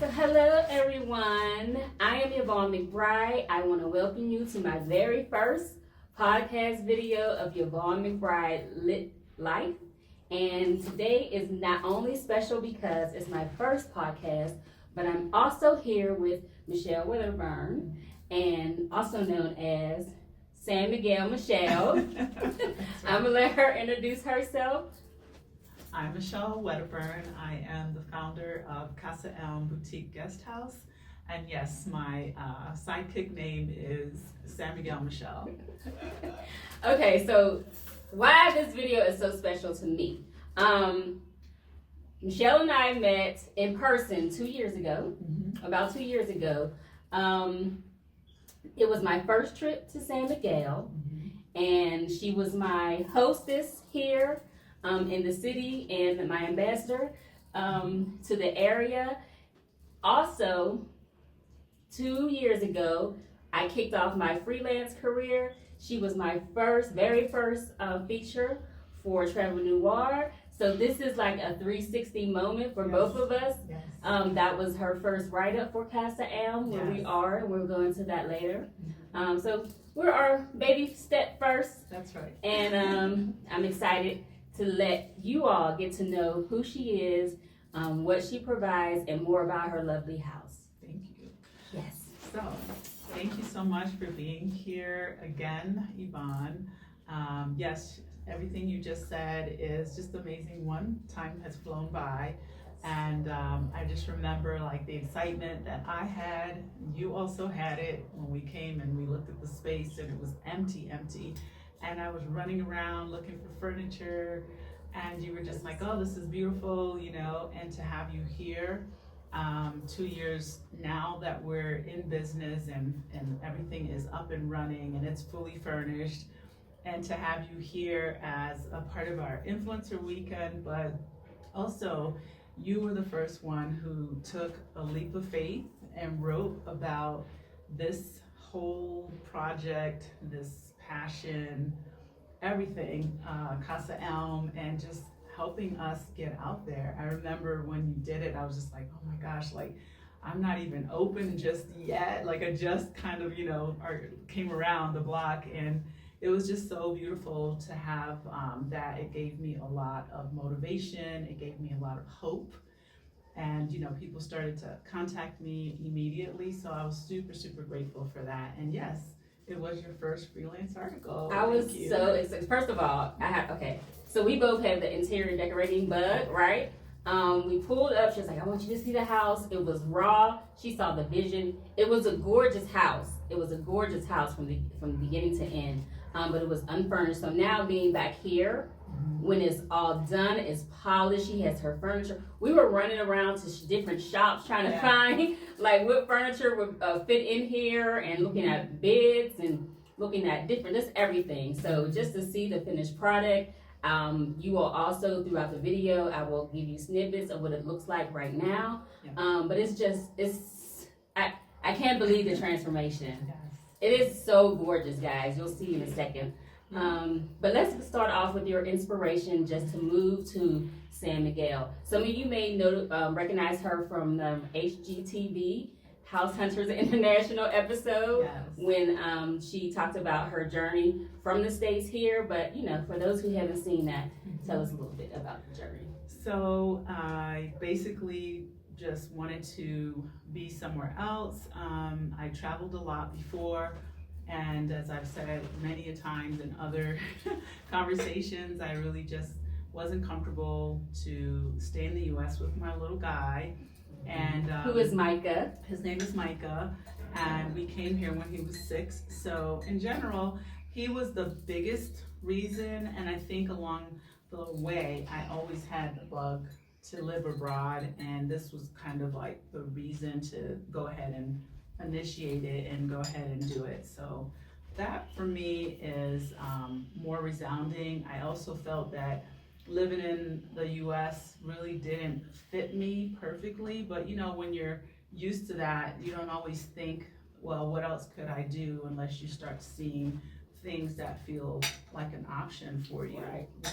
So hello everyone, I am Yvonne McBride. I want to welcome you to my very first podcast video of Yvonne McBride Lit Life. And today is not only special because it's my first podcast, but I'm also here with Michelle Weatherburn, and also known as San Miguel Michelle. Right. I'm gonna let her introduce herself. I'm Michelle Wedderburn. I am the founder of CasaElm Boutique Guest House. And yes, my sidekick name is San Miguel Michelle. Okay, so why this video is so special to me. Michelle and I met in person 2 years ago, about 2 years ago. It was my first trip to San Miguel, and she was my hostess here in the city and my ambassador to the area. Also, 2 years ago, I kicked off my freelance career. She was my very first feature for Travel Noir. So this is like a 360 moment for both of us. Yes. That was her first write-up for CasaElm, where we are, and we'll go into that later. So we're our baby step first. That's right. And I'm excited to let you all get to know who she is, what she provides, and more about her lovely house. Thank you. Yes. So, thank you so much for being here again, Yvonne. Yes, everything you just said is just amazing. One time has flown by, and I just remember like the excitement that I had. You also had it when we came and we looked at the space and it was empty. And I was running around looking for furniture, and you were just like, oh, this is beautiful, you know, and to have you here 2 years now that we're in business and everything is up and running and it's fully furnished, and to have you here as a part of our influencer weekend, but also you were the first one who took a leap of faith and wrote about this whole project, this passion, everything, CasaElm, and just helping us get out there. I remember when you did it, I was just like, oh my gosh, like I'm not even open just yet. Like I just kind of, you know, came around the block, and it was just so beautiful to have that. It gave me a lot of motivation. It gave me a lot of hope. And, you know, people started to contact me immediately. So I was super grateful for that. And yes, it was your first freelance article. I was so excited. First of all, so we both have the interior decorating bug, right? We pulled up, she was like, I want you to see the house. It was raw. She saw the vision. It was a gorgeous house. It was a gorgeous house from the beginning to end. But it was unfurnished. So now being back here, when it's all done, it's polished, she has her furniture. We were running around to different shops trying to find like what furniture would fit in here, and looking at bids and looking at just everything. So just to see the finished product, you will also, throughout the video, I will give you snippets of what it looks like right now. But I can't believe the transformation. Yes. It is so gorgeous, guys. You'll see in a second. But let's start off with your inspiration just to move to San Miguel. Some of you may recognize her from the HGTV House Hunters International episode, when she talked about her journey from the States here. But, you know, for those who haven't seen that, tell us a little bit about the journey. So I basically just wanted to be somewhere else. I traveled a lot before. And as I've said many a times in other conversations, I really just wasn't comfortable to stay in the U.S. with my little guy. And who is Micah? His name is Micah, and we came here when he was 6. So in general, he was the biggest reason, and I think along the way, I always had the bug to live abroad, and this was kind of like the reason to go ahead and initiate it and go ahead and do it. So that for me is more resounding. I also felt that living in the US really didn't fit me perfectly, but you know, when you're used to that, you don't always think, well, what else could I do, unless you start seeing things that feel like an option for you. Right. Yeah.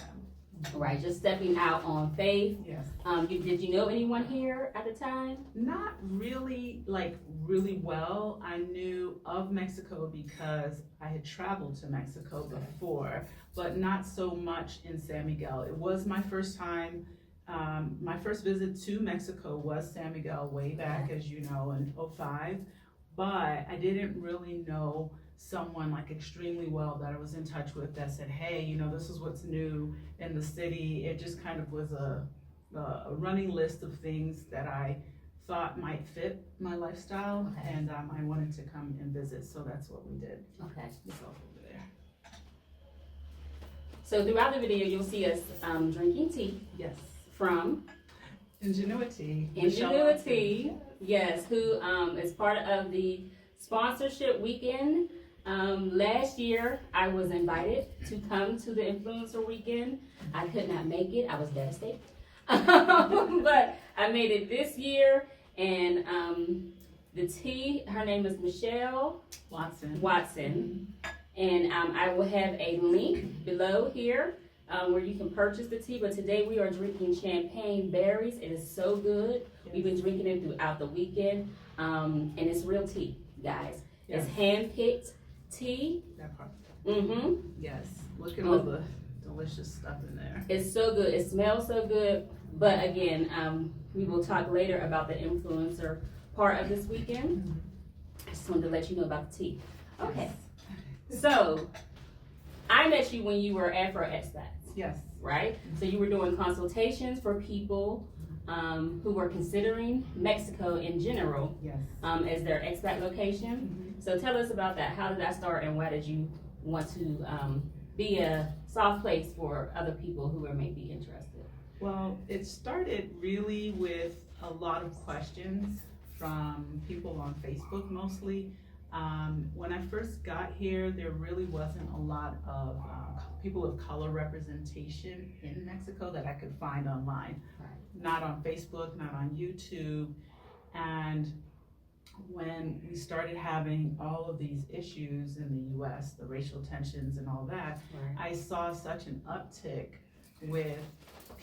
right? Just stepping out on faith. Yes. Did you know anyone here at the time? Not really, like really well. I knew of Mexico because I had traveled to Mexico before, but not so much in San Miguel. It was my first time. My first visit to Mexico was San Miguel way back, as you know, in '05, but I didn't really know someone like extremely well that I was in touch with that said, hey, you know, this is what's new in the city. It just kind of was a running list of things that I thought might fit my lifestyle, and I wanted to come and visit, so that's what we did. Okay. It's all over there. So throughout the video, you'll see us drinking tea Yes. from IngenuiTea. yes, who is part of the sponsorship weekend. Last year, I was invited to come to the influencer weekend. I could not make it. I was devastated. But I made it this year, and the tea, her name is Michelle Watson. And I will have a link below here where you can purchase the tea. But today we are drinking champagne berries. It is so good. Yes. We've been drinking it throughout the weekend, and it's real tea, guys. Yes. It's hand-picked tea. That part. Mm-hmm. Yes. Look at all the delicious stuff in there. It's so good. It smells so good. But again, we will talk later about the influencer part of this weekend. I just wanted to let you know about the tea. Okay. So, I met you when you were at Expats, Yes. right? So you were doing consultations for people who were considering Mexico in general Yes. as their expat location. So tell us about that. How did that start, and why did you want to be a soft place for other people who are maybe interested? Well, it started really with a lot of questions from people on Facebook mostly. When I first got here, there really wasn't a lot of people of color representation in Mexico that I could find online. Right. Not on Facebook, not on YouTube. And when we started having all of these issues in the US, the racial tensions and all that, Right. I saw such an uptick with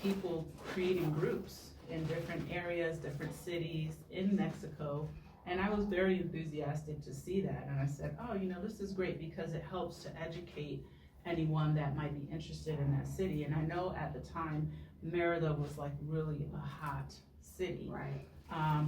people creating groups in different areas, different cities in Mexico. And I was very enthusiastic to see that. And I said, oh, you know, this is great because it helps to educate anyone that might be interested in that city. And I know at the time, Merida was like really a hot city. Right.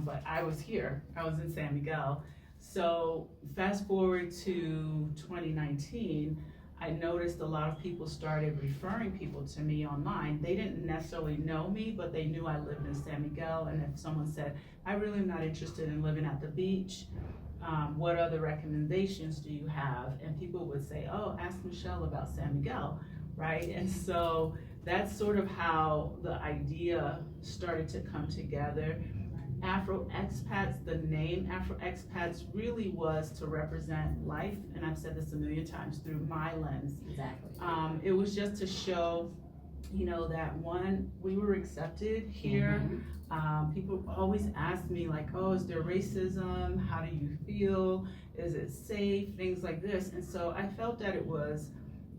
But I was here, I was in San Miguel. So fast forward to 2019, I noticed a lot of people started referring people to me online. They didn't necessarily know me, but they knew I lived in San Miguel. And if someone said, I really am not interested in living at the beach, what other recommendations do you have? And people would say, oh, ask Michelle about San Miguel, right? And so that's sort of how the idea started to come together. Afro Expats, the name Afro Expats really was to represent life, and I've said this a million times, through my lens. Exactly. It was just to show, you know, that one, we were accepted here. People always ask me like, oh, is there racism? How do you feel? Is it safe? Things like this. And so I felt that it was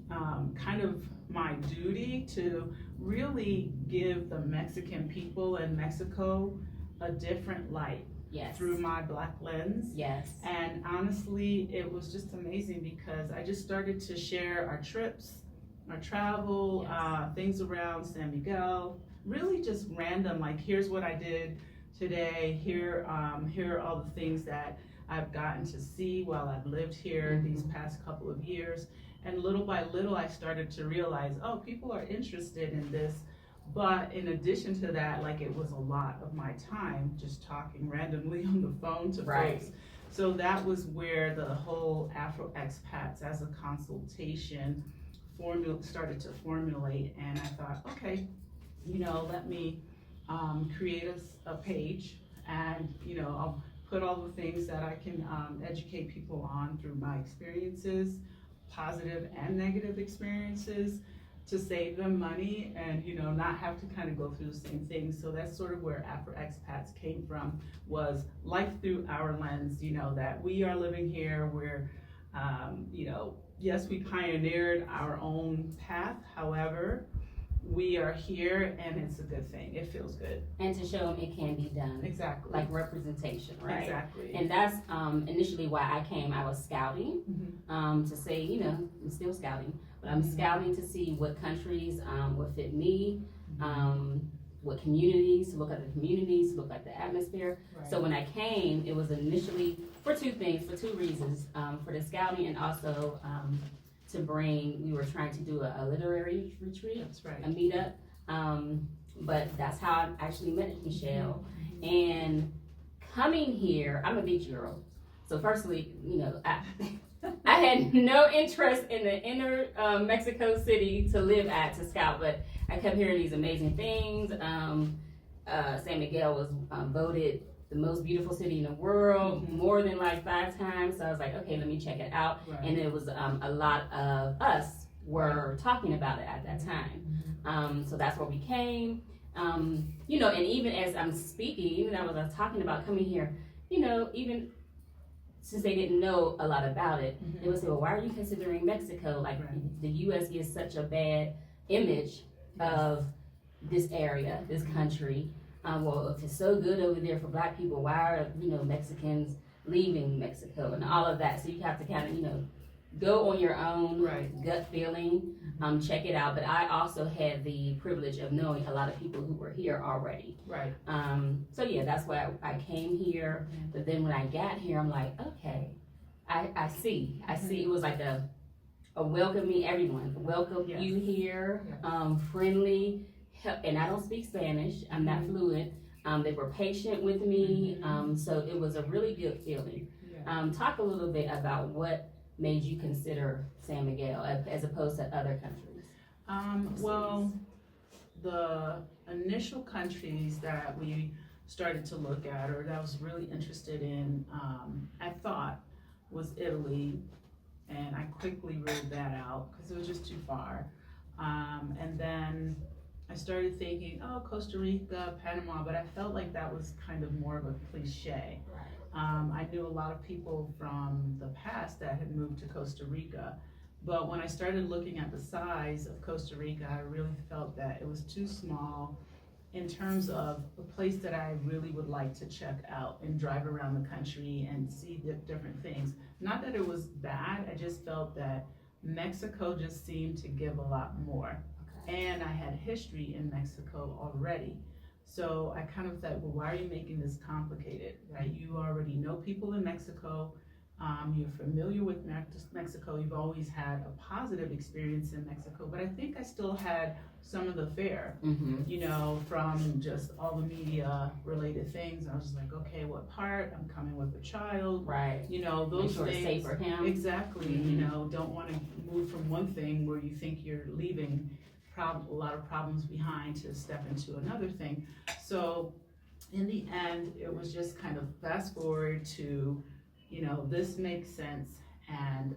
kind of my duty to really give the Mexican people in Mexico a different light. Yes. Through my Black lens. Yes. And honestly, it was just amazing because I just started to share our trips, our travel, Yes. Things around San Miguel, really just random, like here's what I did today, here are all the things that I've gotten to see while I've lived here these past couple of years. And little by little, I started to realize, oh, people are interested in this. But in addition to that, like it was a lot of my time just talking randomly on the phone to folks. So that was where the whole Afro Expats as a consultation started to formulate. And I thought, okay, you know, let me create a page, and you know, I'll put all the things that I can educate people on through my experiences, positive and negative experiences, to save them money and, you know, not have to kind of go through the same things. So that's sort of where Afro Expats came from, was life through our lens, you know, that we are living here, we're, you know, yes, we pioneered our own path. However, we are here and it's a good thing. It feels good. And to show them it can be done. Exactly. Like representation, right? Exactly. And that's initially why I came. I was scouting Mm-hmm. to say, you know, I'm still scouting, but I'm scouting to see what countries would fit me, what communities, to look at the communities, to look at the atmosphere. Right. So when I came, it was initially for two reasons, for the scouting and also to bring, we were trying to do a literary retreat, That's right. a meetup. But that's how I actually met Michelle. And coming here, I'm a beach girl. So firstly, you know, I had no interest in the inner Mexico City to live at, to scout, but I kept hearing these amazing things. San Miguel was voted the most beautiful city in the world, more than like 5 times. So I was like, okay, let me check it out. Right. And it was a lot of us were talking about it at that time. So that's where we came. You know, and even as I'm speaking, even as I was talking about coming here, you know, even since they didn't know a lot about it, they would say, well, why are you considering Mexico? Like, the U.S. gives such a bad image of this area, this country. Well, if it's so good over there for Black people, why are, you know, Mexicans leaving Mexico and all of that? So you have to kind of, you know, go on your own gut feeling, check it out. But I also had the privilege of knowing a lot of people who were here already. Right. So yeah, that's why I came here. But then when I got here, I'm like, okay, I see. It was like a welcoming everyone. Welcome you here, friendly. And I don't speak Spanish. I'm not fluent. They were patient with me. So it was a really good feeling. Talk a little bit about what made you consider San Miguel as opposed to other countries. Well, the initial countries that we started to look at, or that I was really interested in, I thought was Italy, and I quickly ruled that out because it was just too far. And then I started thinking, oh, Costa Rica, Panama, but I felt like that was kind of more of a cliche. I knew a lot of people from the past that had moved to Costa Rica, but when I started looking at the size of Costa Rica, I really felt that it was too small in terms of a place that I really would like to check out and drive around the country and see the different things. Not that it was bad, I just felt that Mexico just seemed to give a lot more. And I had history in Mexico already. So I kind of thought, well, why are you making this complicated, right? You already know people in Mexico. You're familiar with Mexico. You've always had a positive experience in Mexico, but I think I still had some of the fear, you know, from just all the media related things. I was just like, okay, what part? I'm coming with a child, right? You know, those Make sure things. It's safe for him. Exactly. You know, don't want to move from one thing where you think you're leaving a lot of problems behind to step into another thing. So in the end, it was just kind of fast forward to, you know, this makes sense, and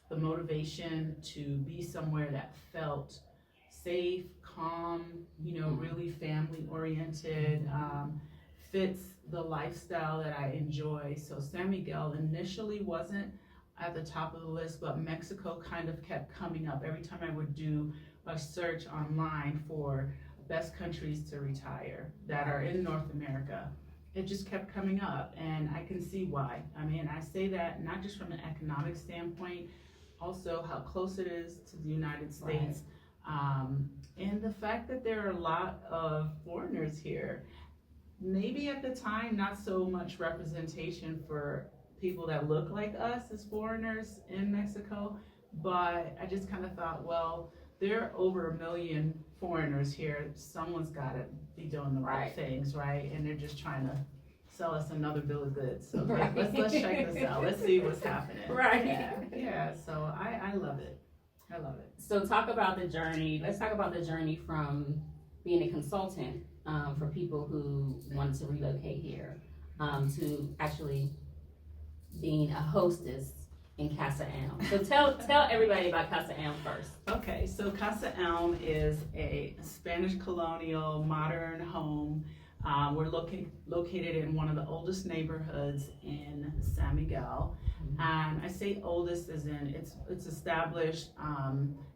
the motivation to be somewhere that felt safe, calm, you know, really family oriented, fits the lifestyle that I enjoy. So San Miguel initially wasn't at the top of the list, but Mexico kind of kept coming up every time I would do a search online for best countries to retire that are in North America. It just kept coming up, and I can see why. I mean, I say that not just from an economic standpoint, also how close it is to the United States, and the fact that there are a lot of foreigners here. Maybe at the time, not so much representation for people that look like us as foreigners in Mexico, but I just kind of thought, well, there are over 1 million foreigners here. Someone's got to be doing the right things, right? And they're just trying to sell us another bill of goods. So let's check this out. Let's see what's happening. Yeah. So I love it. I love it. So talk about the journey. Let's talk about the journey from being a consultant for people who wanted to relocate here to actually being a hostess in CasaElm. So tell everybody about CasaElm first. Okay, so CasaElm is a Spanish colonial modern home We're located in one of the oldest neighborhoods in San Miguel. And I say oldest as in it's established.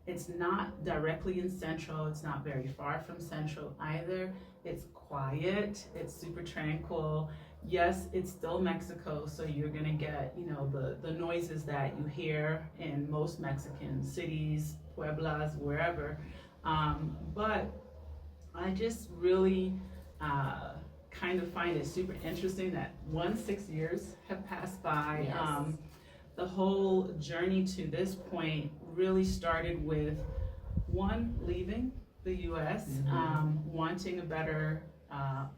It's not directly in Central. It's not very far from Central either. It's quiet. It's super tranquil. Yes, it's still Mexico, so you're gonna get, the noises that you hear in most Mexican cities, pueblas, wherever. But I just really kind of find it super interesting that 6 years have passed by. Yes. The whole journey to this point really started with leaving the U.S., wanting a better,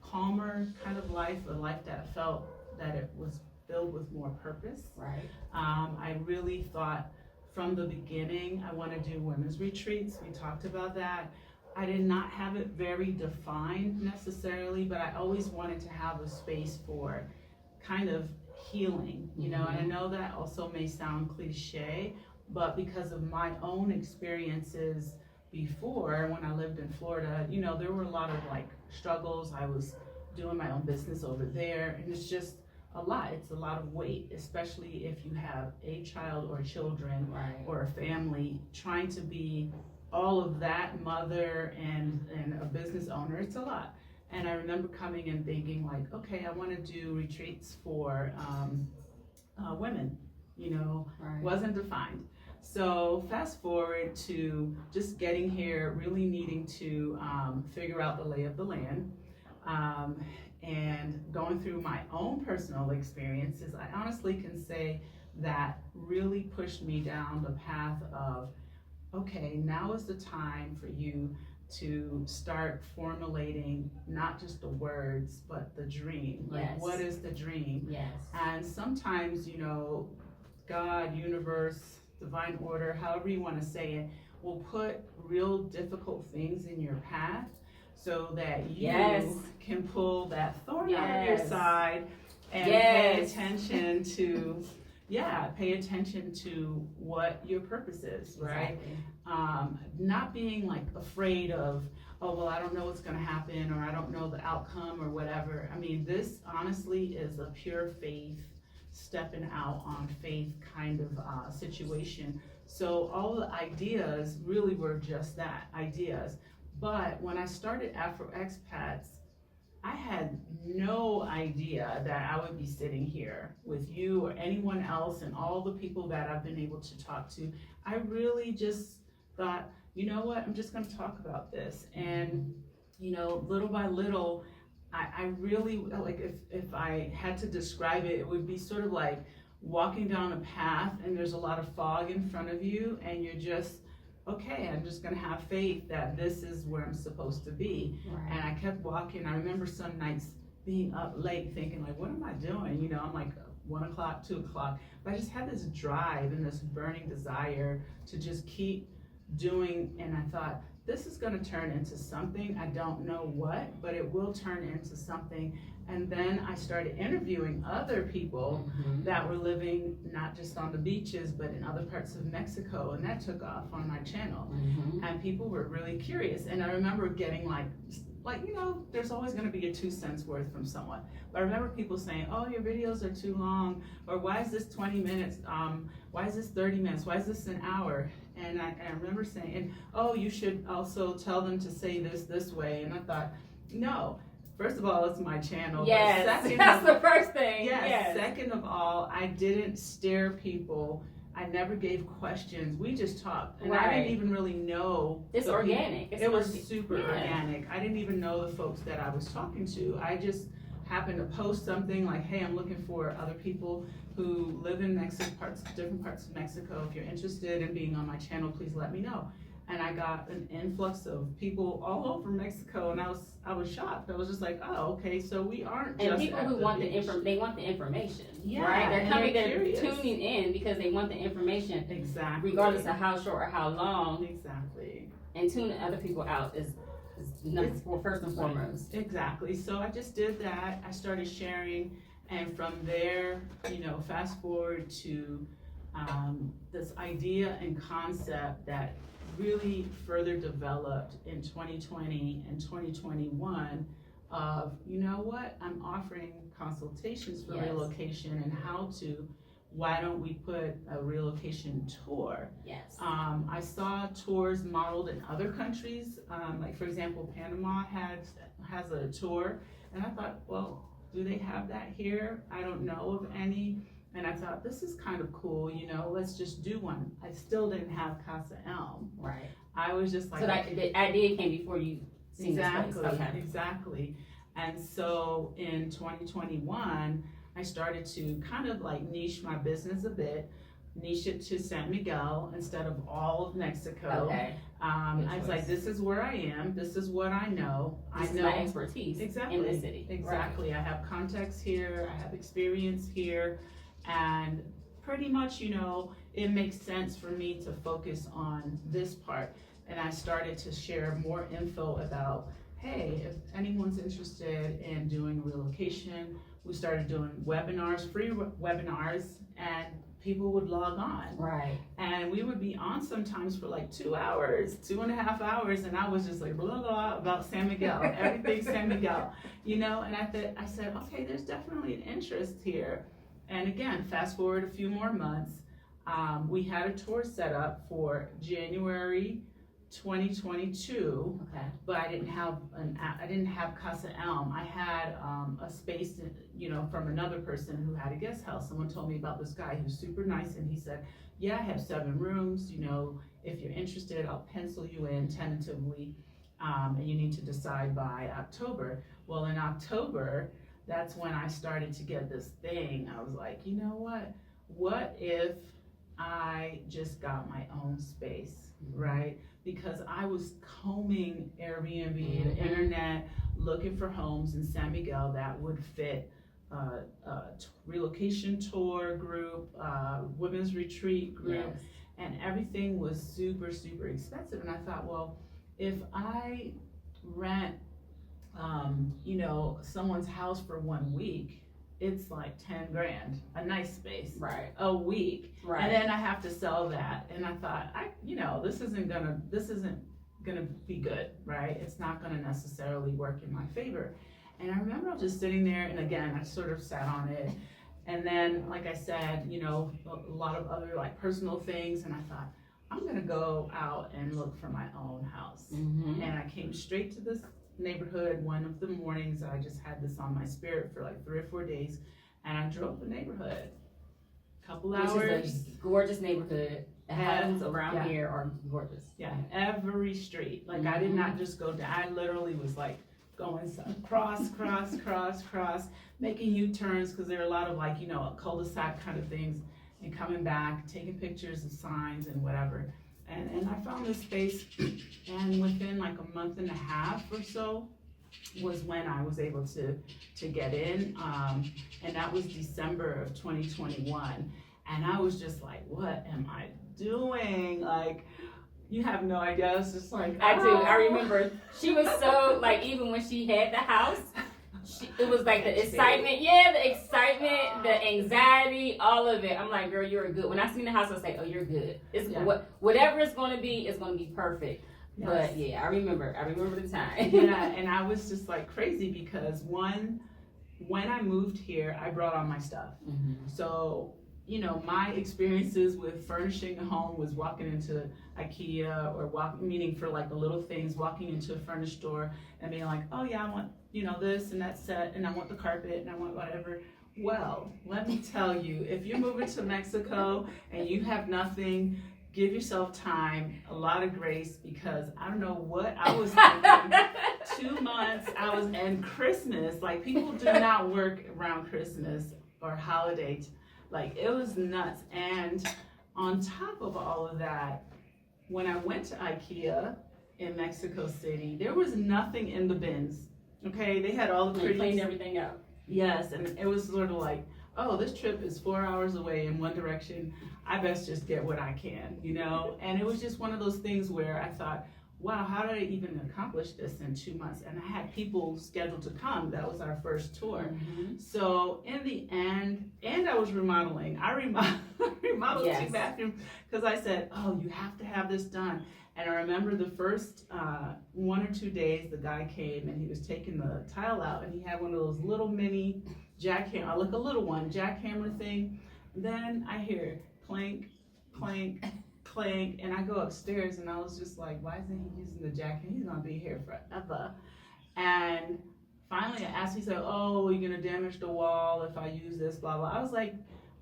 calmer kind of life, a life that felt that it was filled with more purpose. Right. I really thought from the beginning I want to do women's retreats. We talked about that. I did not have it very defined necessarily, but I always wanted to have a space for kind of healing, and I know that also may sound cliche, but because of my own experiences before when I lived in Florida, there were a lot of struggles. I was doing my own business over there, and it's just a lot. It's a lot of weight, especially if you have a child or children, Right. or a family, trying to be all of that, mother and a business owner. It's a lot. And I remember coming and thinking okay, I want to do retreats for women, Right. wasn't defined. So fast forward to just getting here, really needing to figure out the lay of the land, and going through my own personal experiences. I honestly can say that really pushed me down the path of, okay, now is the time for you to start formulating not just the words, but the dream. Yes. What is the dream? Yes. And sometimes, God, universe, divine order, however you want to say it, will put real difficult things in your path so that you can pull that thorn out of your side and pay attention to pay attention to what your purpose is, right? Exactly. Not being afraid of, oh, well, I don't know what's going to happen, or I don't know the outcome, or whatever. I mean, this honestly is a pure faith, stepping out on faith kind of situation. So all the ideas really were just that, ideas. But when I started Afro Expats, I had no idea that I would be sitting here with you or anyone else and all the people that I've been able to talk to. I really just thought, you know what, I'm just going to talk about this. And, little by little, I really, if I had to describe it, it would be sort of like walking down a path and there's a lot of fog in front of you and you're just, okay, I'm just going to have faith that this is where I'm supposed to be. Right. And I kept walking. I remember some nights being up late thinking what am I doing? I'm 1 o'clock, 2 o'clock. But I just had this drive and this burning desire to just keep doing. And I thought, this is going to turn into something. I don't know what, but it will turn into something. And then I started interviewing other people that were living not just on the beaches, but in other parts of Mexico. And that took off on my channel. And people were really curious. And I remember getting there's always going to be a 2 cents worth from someone. But I remember people saying, oh, your videos are too long, or why is this 20 minutes? Why is this 30 minutes? Why is this an hour? And I remember saying, oh, you should also tell them to say this way. And I thought, no. First of all, it's my channel. Yes, but second that's the first thing. Yes. Second of all, I didn't stare people. I never gave questions. We just talked. And I didn't even really know. It's organic. It was super organic. I didn't even know the folks that I was talking to. I just happened to post something like, hey, I'm looking for other people who live in different parts of Mexico. If you're interested in being on my channel, please let me know. And I got an influx of people all over Mexico, and I was shocked. I was just like, oh, okay, so we aren't just people who want they want the information, right? They're coming, they're tuning in because they want the information, exactly, regardless of how short or how long. Exactly. And tuning other people out is first and foremost. Exactly. So I just did that. I started sharing, and from there, fast forward to this idea and concept that really further developed in 2020 and 2021 of, you know what, I'm offering consultations for Yes. relocation and how to, why don't we put a relocation tour? Yes. I saw tours modeled in other countries, like for example, Panama has a tour, and I thought, well, do they have that here? I don't know of any, and I thought this is kind of cool, you know, let's just do one. I still didn't have CasaElm. Right. I was just like, So that the idea came before you seen this place. exactly, Okay. exactly. And so in 2021, I started to kind of like niche my business a bit, niche it to San Miguel instead of all of Mexico. Okay. I was like, this is where I am. This is what I know. This I is know my expertise exactly in the city. Exactly. I have contacts here. I have experience here, and pretty much, you know, it makes sense for me to focus on this part. And I started to share more info about, hey, if anyone's interested in doing a relocation, we started doing webinars, free webinars, and people would log on. Right. And we would be on sometimes for like 2 hours, 2.5 hours, and I was just like blah, blah, blah about San Miguel, everything San Miguel, you know, and I said, okay, there's definitely an interest here. And again, fast forward a few more months, we had a tour set up for January 2022, Okay. but I didn't have CasaElm. I had a space, you know, from another person who had a guest house. Someone told me about this guy who's super nice, and he said, yeah, I have 7 rooms, you know, if you're interested, I'll pencil you in tentatively, and you need to decide by October. Well, in October, that's when I started to get this thing. I was like, you know what if I just got my own space, right? Because I was combing Airbnb, the internet, looking for homes in San Miguel that would fit relocation tour group, women's retreat group, Yes. and everything was super, super expensive. And I thought, well, if I rent, you know, someone's house for 1 week, it's like 10 grand, a nice space, Right. a week. Right. And then I have to sell that. And I thought, you know, this isn't gonna be good, right? It's not gonna necessarily work in my favor. And I remember I was just sitting there, and again, I sort of sat on it. And then, like I said, you know, a lot of other like personal things, and I thought, I'm gonna go out and look for my own house. Mm-hmm. And I came straight to this neighborhood one of the mornings. I just had this on my spirit for like 3 or 4 days, and I drove the neighborhood. Couple hours. Which is a gorgeous neighborhood. The houses around yeah. here are gorgeous. Yeah, every street. Like I did not just go down. I literally was like going cross, making U-turns because there are a lot of like, you know, cul-de-sac kind of things, and coming back, taking pictures of signs and whatever. And I found this space, and within like a month and a half or so was when I was able to get in, and that was December of 2021. And I was just like, what am I doing? Like, you have no idea. It's just like, I do. I remember she was so like, even when she had the house, it was like the excitement. Yeah, the excitement, the anxiety, all of it. I'm like, girl, you're good. When I seen the house, I was like, oh, you're good. It's whatever it's going to be perfect. Yes. But yeah, I remember the time. Yeah, and I was just like crazy because when I moved here, I brought all my stuff. Mm-hmm. So, you know, my experiences with furnishing a home was walking into IKEA or meaning for like the little things, walking into a furnished store and being like, oh yeah, I want, you know, this and that set, and I want the carpet, and I want whatever. Well, let me tell you, if you're moving to Mexico and you have nothing, give yourself time, a lot of grace, because I don't know what I was thinking. 2 months, and Christmas, like people do not work around Christmas or holidays. Like it was nuts. And on top of all of that, when I went to IKEA in Mexico City, there was nothing in the bins. Okay, they had all the pretty. They cleaned everything up. Yes, and it was sort of like, oh, this trip is 4 hours away in one direction. I best just get what I can, you know? And it was just one of those things where I thought, wow, how did I even accomplish this in 2 months? And I had people scheduled to come. That was our first tour. Mm-hmm. So in the end, and I was remodeling. I remodeled yes. 2 bathrooms because I said, oh, you have to have this done. And I remember the first 1 or 2 days the guy came and he was taking the tile out and he had one of those little mini jackhammer, like a little one, jackhammer thing. Then I hear clank, clank, clank, and I go upstairs and I was just like, why isn't he using the jackhammer? He's gonna be here forever. And finally I asked, he said, oh, you're gonna damage the wall if I use this, blah, blah. I was like,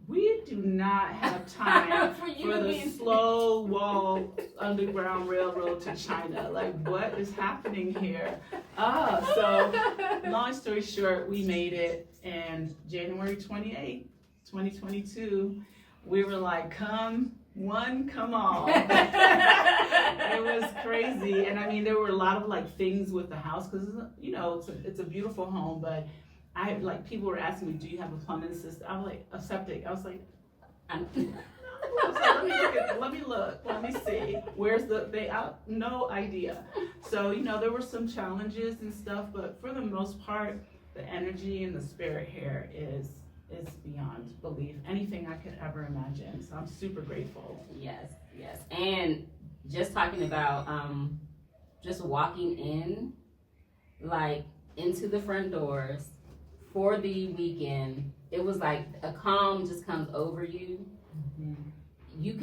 we do not have time for the slow wall underground railroad to China. Like, what is happening here? So long story short, we made it, and January 28th, 2022, we were like, come one, come all. It was crazy. And I mean, there were a lot of like things with the house, because, you know, it's a beautiful home, but I like, people were asking me, do you have a plumbing system? I was like, a septic. I was like, let me look, let me see. Where's no idea. So, you know, there were some challenges and stuff, but for the most part, the energy and the spirit here is beyond belief. Anything I could ever imagine. So I'm super grateful. Yes. And just talking about just walking in, like into the front doors for the weekend, it was like a calm just comes over you. Mm-hmm. You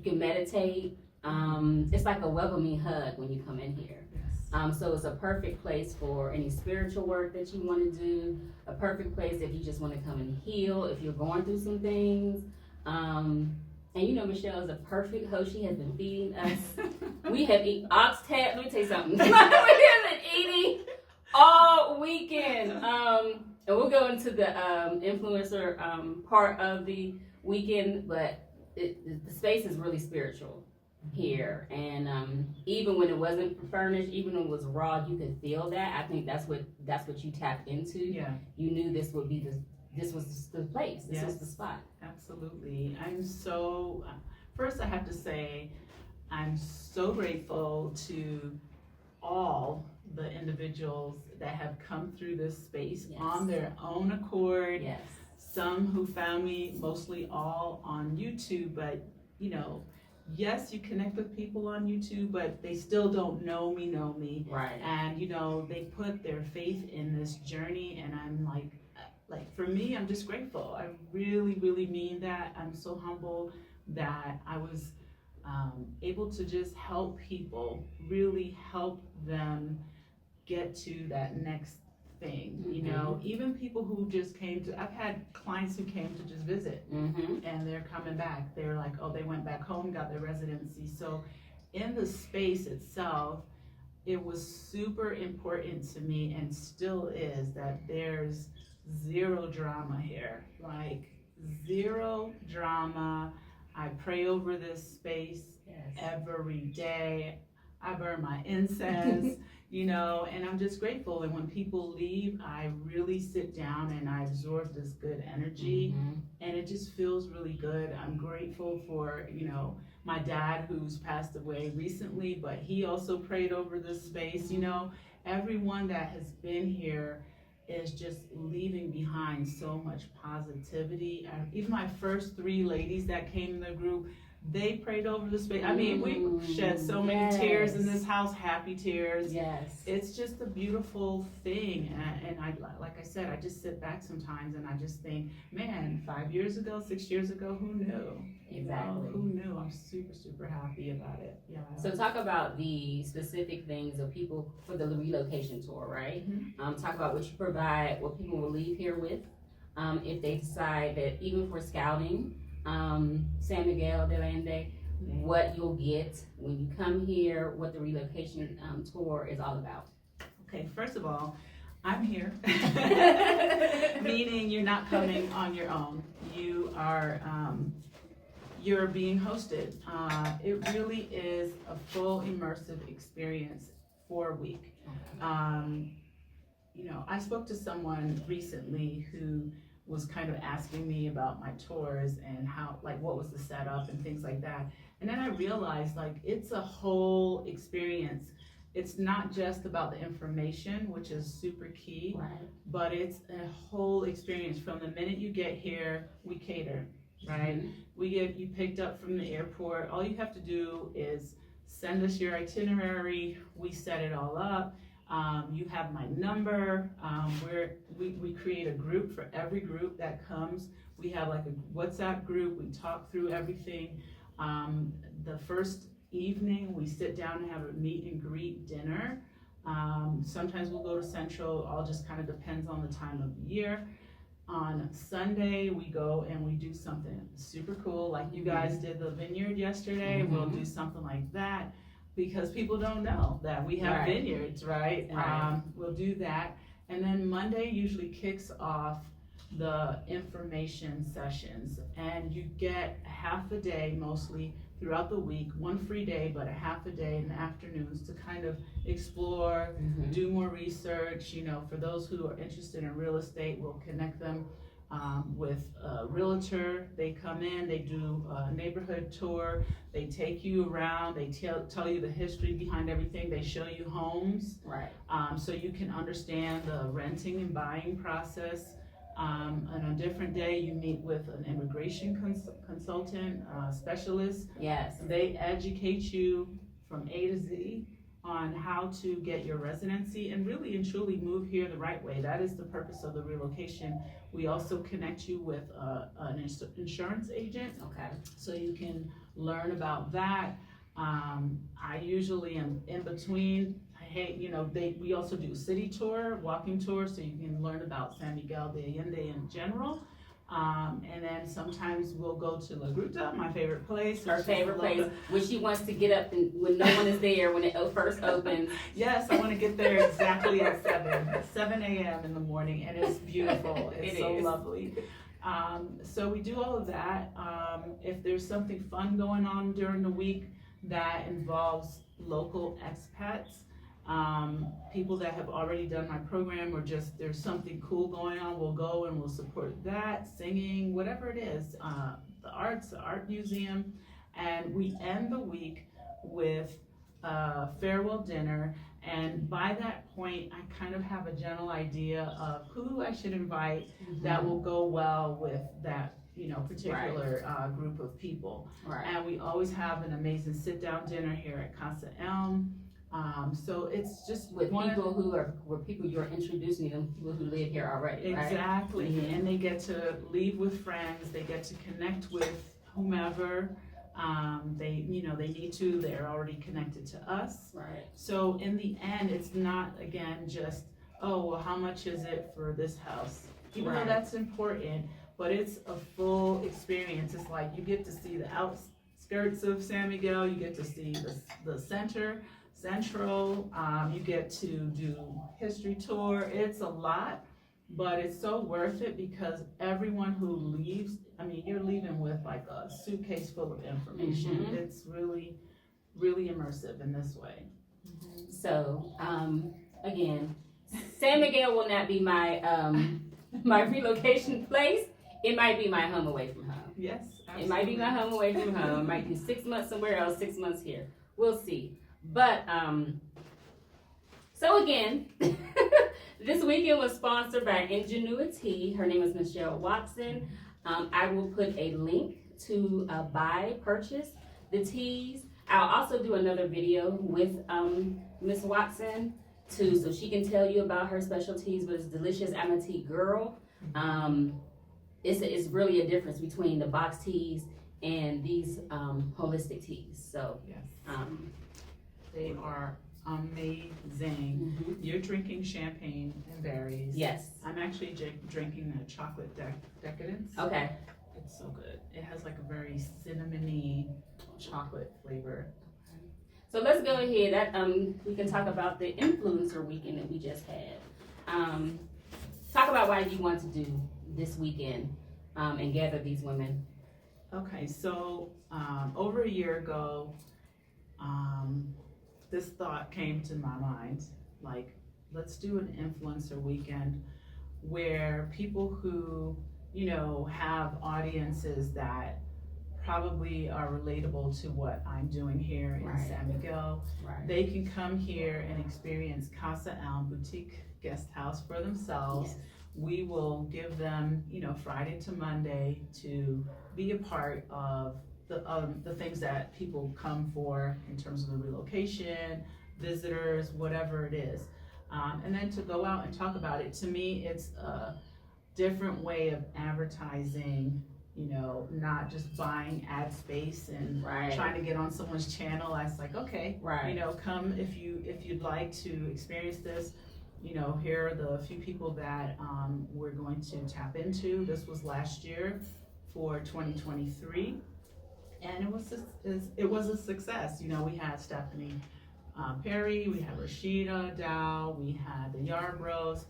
can meditate. It's like a welcoming hug when you come in here. Yes. So it's a perfect place for any spiritual work that you want to do. A perfect place if you just want to come and heal, if you're going through some things. And you know, Michelle is a perfect host. She has been feeding us. We have eaten oxtail. Let me tell you something. We have been eating all weekend. And we'll go into the influencer part of the weekend, but the space is really spiritual here. And even when it wasn't furnished, even when it was raw, you could feel that. I think that's what you tapped into. Yeah. You knew this was the place. This was the spot. Absolutely. First I have to say, I'm so grateful to all the individuals that have come through this space on their own accord. Yes. Some who found me, mostly all on YouTube, but you know, yes, you connect with people on YouTube, but they still don't know me. Right. And you know, they put their faith in this journey, and I'm like for me, I'm just grateful. I really, really mean that. I'm so humble that I was able to just help people, really help them get to that next thing. Mm-hmm. You know, even people who just I've had clients who came to just visit, mm-hmm. and they're coming back. They're like, oh, they went back home, got their residency. So in the space itself, it was super important to me, and still is, that there's zero drama here. Like, zero drama. I pray over this space every day. I burn my incense, you know, and I'm just grateful. And when people leave, I really sit down and I absorb this good energy, mm-hmm. and it just feels really good. I'm grateful for, you know, my dad, who's passed away recently, but he also prayed over this space. You know, everyone that has been here is just leaving behind so much positivity. Even my first 3 ladies that came in the group, they prayed over the space. I mean, we shed so many tears in this house, happy tears. Yes. It's just a beautiful thing. And I, like I said, I just sit back sometimes and I just think, man, 5 years ago, 6 years ago, who knew? Exactly. You know, who knew? I'm super, super happy about it. Yeah. So talk about the specific things of people for the relocation tour, right? Mm-hmm. Talk about what you provide, what people will leave here with, if they decide that, even for scouting, San Miguel de Allende, what you'll get when you come here, what the relocation tour is all about. Okay, first of all, I'm here, meaning you're not coming on your own. You are, you're being hosted. It really is a full immersive experience for a week. You know, I spoke to someone recently who was kind of asking me about my tours and how, like, what was the setup and things like that. And then I realized, like, it's a whole experience. It's not just about the information, which is super key, right, but it's a whole experience. From the minute you get here, we cater, right? Mm-hmm. We get you picked up from the airport. All you have to do is send us your itinerary, we set it all up. You have my number. We create a group for every group that comes. We have like a WhatsApp group. We talk through everything. The first evening, we sit down and have a meet and greet dinner. Sometimes we'll go to Central. All just kind of depends on the time of the year. On Sunday, we go and we do something super cool, like you guys did the vineyard yesterday. We'll do something like that, because people don't know that we have vineyards, right? We'll do that. And then Monday usually kicks off the information sessions, and you get half a day mostly throughout the week, one free day, but a half a day in the afternoons to kind of explore, do more research. You know, for those who are interested in real estate, we'll connect them with a realtor. They come in, they do a neighborhood tour, they take you around, they tell you the history behind everything, they show you homes, so you can understand the renting and buying process. On a different day, you meet with an immigration consultant, specialist. They educate you from A to Z on how to get your residency and really and truly move here the right way. That is the purpose of the relocation. We also connect you with an insurance agent, so you can learn about that. I usually am in between. We also do city tour, walking tour, so you can learn about San Miguel de Allende in general. And then sometimes we'll go to La Gruta, my favorite place. Her favorite place, when she wants to get up and when no one is there, when it first opens. Yes, I want to get there exactly at 7 a.m. in the morning, and it's beautiful. It's so lovely. So we do all of that. If there's something fun going on during the week that involves local expats, people that have already done my program, or just there's something cool going on, we'll go and we'll support that, singing, whatever it is, the art museum. And we end the week with a farewell dinner, and by that point I kind of have a general idea of who I should invite that will go well with that particular group of people. And we always have an amazing sit-down dinner here at CasaElm. So it's just with people you're introducing them, people who live here already. Exactly. And they get to leave with friends, they get to connect with whomever they need to. They're already connected to us. So in the end, it's not, again, just, oh, well, how much is it for this house? Even though that's important, but it's a full experience. It's like you get to see the outskirts of San Miguel, you get to see the Central, you get to do history tour. It's a lot, but it's so worth it, because everyone who leaves, you're leaving with like a suitcase full of information. It's really, really immersive in this way. So, again, San Miguel will not be my my relocation place. It might be my home away from home. Yes, absolutely. It might be my home away from home. It might be 6 months somewhere else, 6 months here. We'll see. But, so again, this weekend was sponsored by IngenuiTea. Her name is Michelle Watson. I will put a link to purchase the teas. I'll also do another video with Miss Watson too, so she can tell you about her specialties, but it's delicious. I'm a tea girl. It's really a difference between the box teas and these holistic teas. So they are amazing. You're drinking champagne and berries. Yes. I'm actually drinking the chocolate decadence. Okay. It's so good. It has like a very cinnamony chocolate flavor. So let's go ahead. We can talk about the influencer weekend that we just had. Talk about why you want to do this weekend and gather these women. Okay, so over a year ago, this thought came to my mind, like, let's do an influencer weekend where people who, have audiences that probably are relatable to what I'm doing here in San Miguel, they can come here and experience CasaElm Boutique Guest House for themselves. We will give them, Friday to Monday to be a part of the things that people come for in terms of the relocation, visitors, whatever it is. And then to go out and talk about it, to me, it's a different way of advertising, not just buying ad space and trying to get on someone's channel. I was like, okay, come if you'd like to experience this. Here are the few people that we're going to tap into. This was last year for 2023, and it was a success. We had Stephanie Perry, we had Rashida Dow, we had the Yarbrough,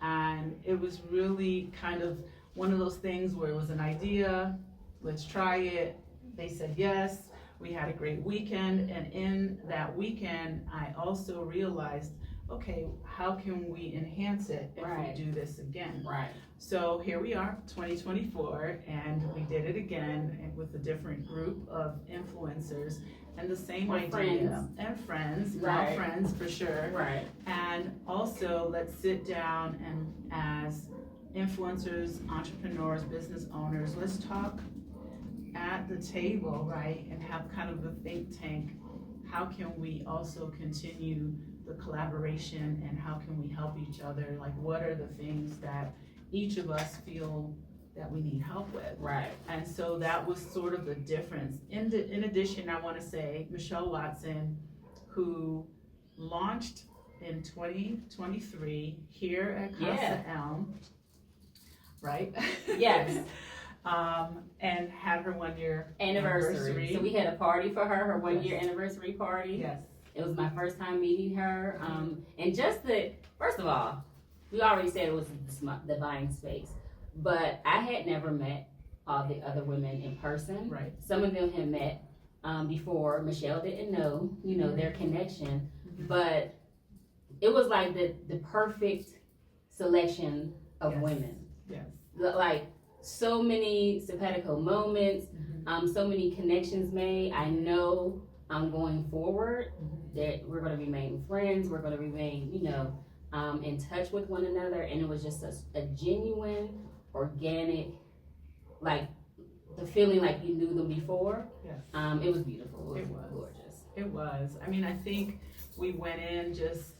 and it was really kind of one of those things where it was an idea, let's try it. They said yes. We had a great weekend, and in that weekend, I also realized, okay, how can we enhance it if we do this again? So here we are, 2024, and we did it again with a different group of influencers and the same idea. And friends, now friends for sure. And also, let's sit down and as influencers, entrepreneurs, business owners, let's talk at the table, and have kind of a think tank. How can we also continue the collaboration, and how can we help each other? Like, what are the things that each of us feel that we need help with? And so that was sort of the difference. In addition, I want to say Michelle Watson, who launched in 2023 here at CasaElm, Yes. And had her 1 year anniversary. So we had a party for her 1 year anniversary party. Yes. It was my first time meeting her. And just first of all, we already said it was the buying space, but I had never met all the other women in person. Some of them had met before. Michelle didn't know, their connection, but it was like the perfect selection of women. Like so many simpatico moments, so many connections made. I know going forward that we're going to remain friends. We're going to remain, in touch with one another. And it was just a genuine, organic, like the feeling like you knew them before. It was beautiful. It was gorgeous. It was. I mean, I think we went in just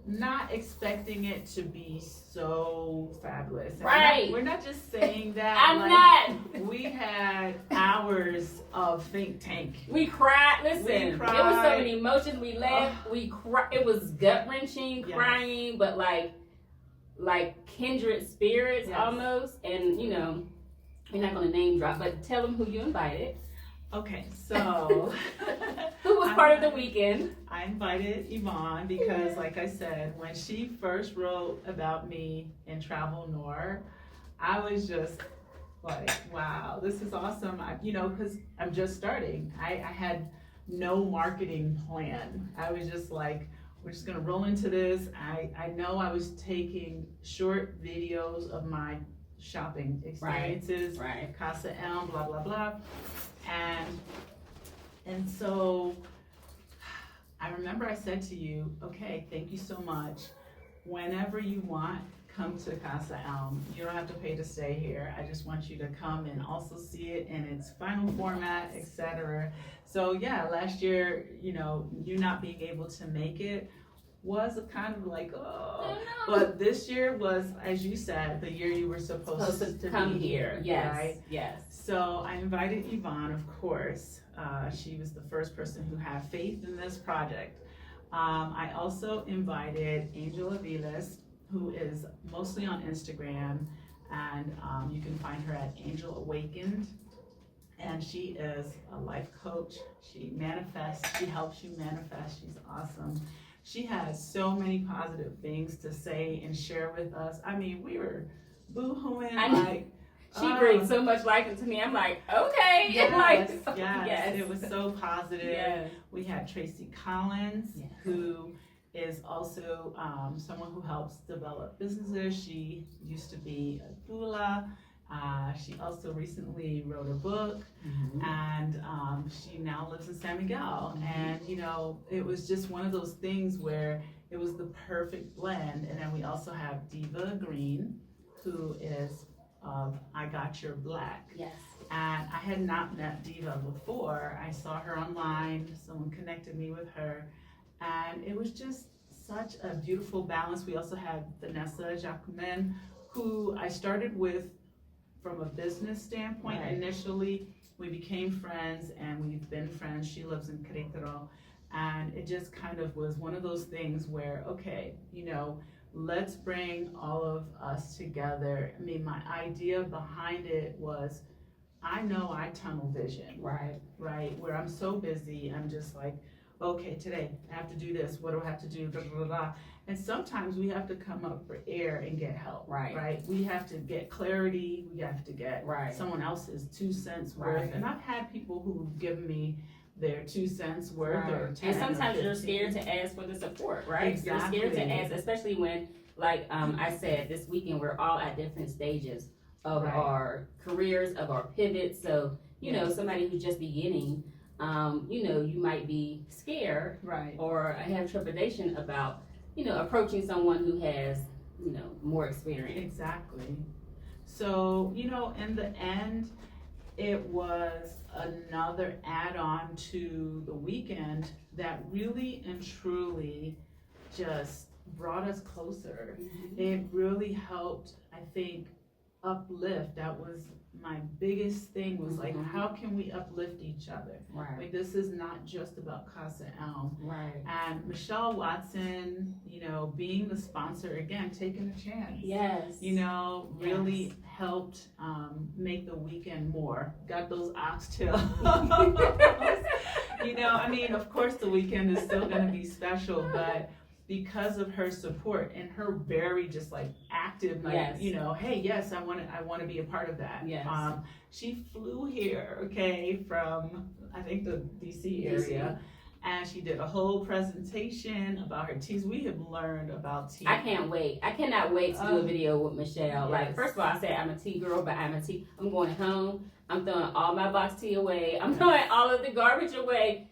not expecting it to be so fabulous. And we're not just saying that. I'm not. We had hours of think tank. We cried. Listen, it was so many emotions. We laughed. We cried. It was gut wrenching, crying, but like kindred spirits almost. And we're not gonna name drop, but tell them who you invited. Okay, so who was part of the weekend? I invited Yvonne because, like I said, when she first wrote about me in Travel Noir, I was just like, wow, this is awesome. Because I'm just starting. I had no marketing plan. I was just like, we're just gonna roll into this. I know I was taking short videos of my shopping experiences, CasaElm, blah, blah, blah. And so I remember I said to you, okay, thank you so much. Whenever you want, come to CasaElm. You don't have to pay to stay here. I just want you to come and also see it in its final format, etc. So last year, you not being able to make it was a kind of like, but this year was, as you said, the year you were supposed to come be here. Yes. So I invited Yvonne, of course. She was the first person who had faith in this project. I also invited Angel Aviles, who is mostly on Instagram, and you can find her at Angel Awakened. And she is a life coach. She manifests, she helps you manifest. She's awesome. She has so many positive things to say and share with us. I mean, we were boo-hooing she brings so much life into me. I'm like, okay. Yes. It was so positive. We had Tracy Collins, who is also someone who helps develop businesses. She used to be a doula. She also recently wrote a book, and she now lives in San Miguel. And it was just one of those things where it was the perfect blend. And then we also have Diva Green, who is of I Got Your Black. And I had not met Diva before. I saw her online, someone connected me with her, and it was just such a beautiful balance. We also had Vanessa Jacquemin, who I started with from a business standpoint. Right. Initially, we became friends, and we've been friends. She lives in Querétaro, and it just kind of was one of those things where, okay, you know, let's bring all of us together. I mean, my idea behind it was, I know I tunnel vision, Right. right? Where I'm so busy, I'm just like, okay, today I have to do this. What do I have to do? Blah, blah, blah, blah. And sometimes we have to come up for air and get help, right? We have to get clarity. We have to get someone else's 2 cents worth. And I've had people who've given me their 2 cents worth or 10. And sometimes or you're scared to ask for the support, right? Exactly. You're scared to ask, especially when, like I said, this weekend we're all at different stages of our careers, of our pivots. So, you know, somebody who's just beginning, you know, you might be scared or have trepidation about, you know, approaching someone who has, you know, more experience. Exactly. So, you know, in the end, it was another add-on to the weekend that really and truly just brought us closer. It really helped, I think, uplift. That was my biggest thing, was like, how can we uplift each other? Like, this is not just about CasaElm. And Michelle Watson, you know, being the sponsor, again, taking a chance. You know, really helped make the weekend more. Got those oxtail. You know, I mean, of course the weekend is still gonna be special, but because of her support and her very just like active, like, you know, hey, yes, I want to be a part of that. She flew here, okay, from I think the DC area, and she did a whole presentation about her teas. We have learned about tea. I can't wait. I cannot wait to do a video with Michelle. Like, first of all, I said I'm a tea girl, but I'm going home. I'm throwing all my box tea away. I'm throwing all of the garbage away.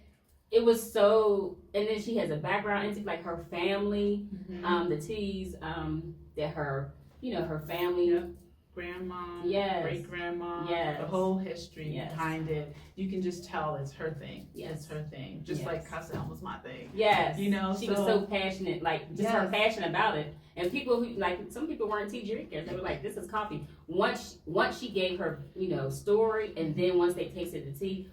It was so, and then she has a background into like her family, the teas that her, you know, her family, grandma, great grandma, the whole history behind it. You can just tell it's her thing. It's her thing, just like CasaElm was my thing. You know, she was so passionate, like just her passion about it. And people who, like, some people weren't tea drinkers. They were like, "This is coffee." Once she gave her, you know, story, and then once they tasted the tea.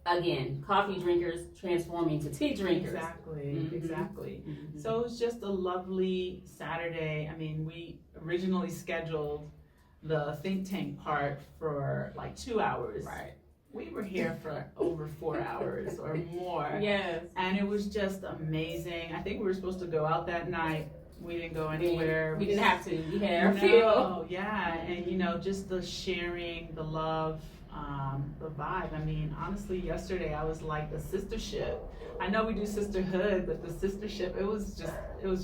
Again, coffee drinkers transforming to tea drinkers. Exactly. So it was just a lovely Saturday. I mean, we originally scheduled the think tank part for like 2 hours. We were here for over 4 hours or more. And it was just amazing. I think we were supposed to go out that night. We didn't go anywhere. We didn't have to. We had our feel. And you know, just the sharing, the love. The vibe. I mean, honestly, yesterday I was like the sistership. I know we do sisterhood, but the sistership, it was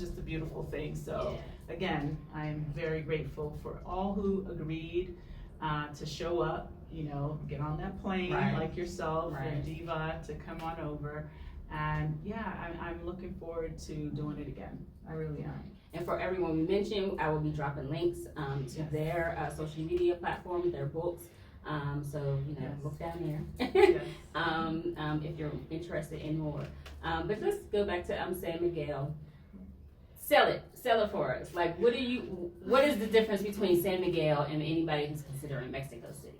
just a beautiful thing. So again, I'm very grateful for all who agreed to show up, you know, get on that plane like yourself and Diva to come on over. And I'm looking forward to doing it again. I really am. And for everyone we mentioned, I will be dropping links to their social media platform, their books. So, you know, look down there if you're interested in more. But let's go back to San Miguel. Sell it for us. Like, what is the difference between San Miguel and anybody who's considering Mexico City?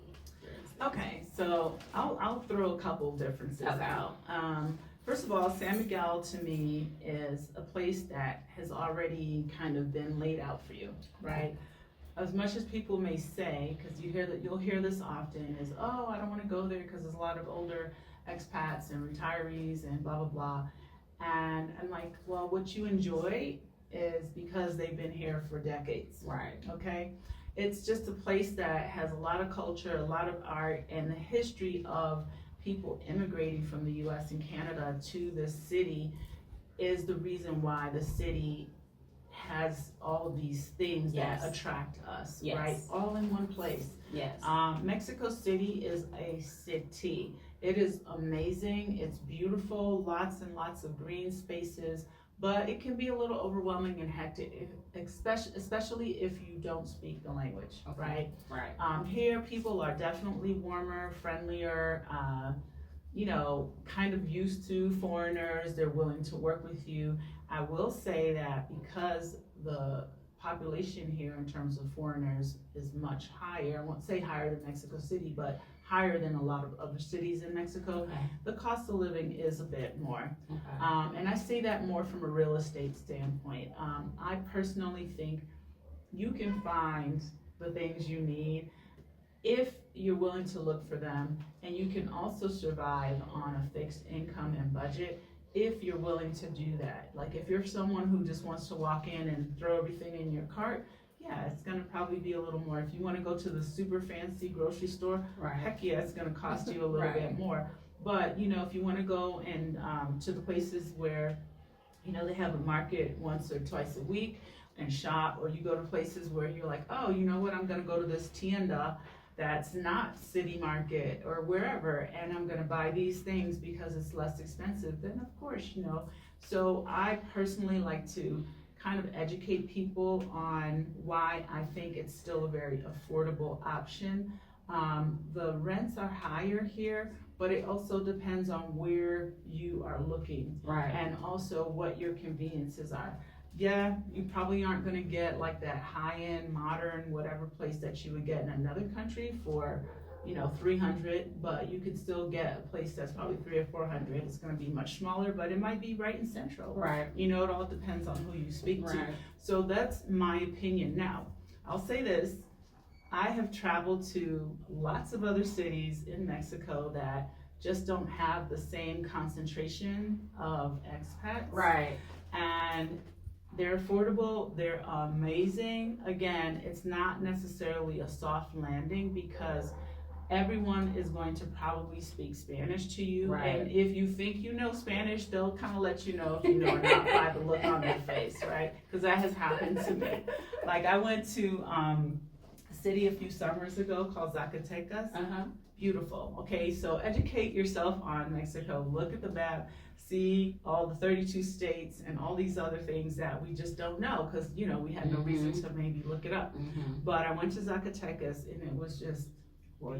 Okay, so I'll throw a couple differences out. First of all, San Miguel to me is a place that has already kind of been laid out for you, right? As much as people may say, because you'll hear this often, is, oh, I don't want to go there because there's a lot of older expats and retirees and blah, blah, blah. And I'm like, well, what you enjoy is because they've been here for decades. Okay? It's just a place that has a lot of culture, a lot of art, and the history of people immigrating from the US and Canada to this city is the reason why the city has all of these things that attract us, right? All in one place. Mexico City is a city. It is amazing. It's beautiful. Lots and lots of green spaces. but it can be a little overwhelming and hectic, especially if you don't speak the language, right? Right. Here, people are definitely warmer, friendlier, kind of used to foreigners. They're willing to work with you. I will say that because the population here in terms of foreigners is much higher, I won't say higher than Mexico City, but higher than a lot of other cities in Mexico, the cost of living is a bit more. And I say that more from a real estate standpoint. I personally think you can find the things you need if you're willing to look for them, and you can also survive on a fixed income and budget if you're willing to do that. Like if you're someone who just wants to walk in and throw everything in your cart, yeah, it's gonna probably be a little more. If you wanna go to the super fancy grocery store, heck yeah, it's gonna cost you a little bit more. But if you wanna go and to the places where they have a market once or twice a week and shop, or you go to places where you're like, oh, you know what, I'm gonna go to this tienda that's not city market or wherever, and I'm gonna buy these things because it's less expensive, then of course, So I personally like to kind of educate people on why I think it's still a very affordable option. The rents are higher here, but it also depends on where you are looking, and also what your conveniences are. Yeah, you probably aren't gonna get like that high-end, modern, whatever place that you would get in another country for, $300, but you could still get a place that's probably $300 or $400. It's gonna be much smaller, but it might be right in Central. It all depends on who you speak to. So that's my opinion. Now, I'll say this, I have traveled to lots of other cities in Mexico that just don't have the same concentration of expats. And they're affordable, they're amazing. Again, it's not necessarily a soft landing because everyone is going to probably speak Spanish to you. And if you think you know Spanish, they'll kind of let you know if you know or not by the look on their face, right? Because that has happened to me. Like I went to a city a few summers ago called Zacatecas. Beautiful. Okay, so educate yourself on Mexico. Look at the map, see all the 32 states and all these other things that we just don't know because we had no reason to maybe look it up. But I went to Zacatecas and it was just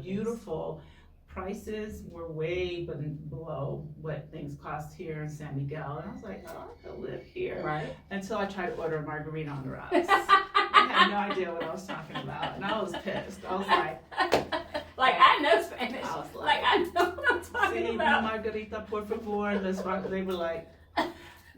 beautiful. Prices were way below what things cost here in San Miguel, and I was like, oh, I could live here. Until I tried to order a margarita on the rocks. I had no idea what I was talking about, and I was pissed. I was like, I know Spanish. I was I know what I'm talking about. Margarita, por favor. And they were like,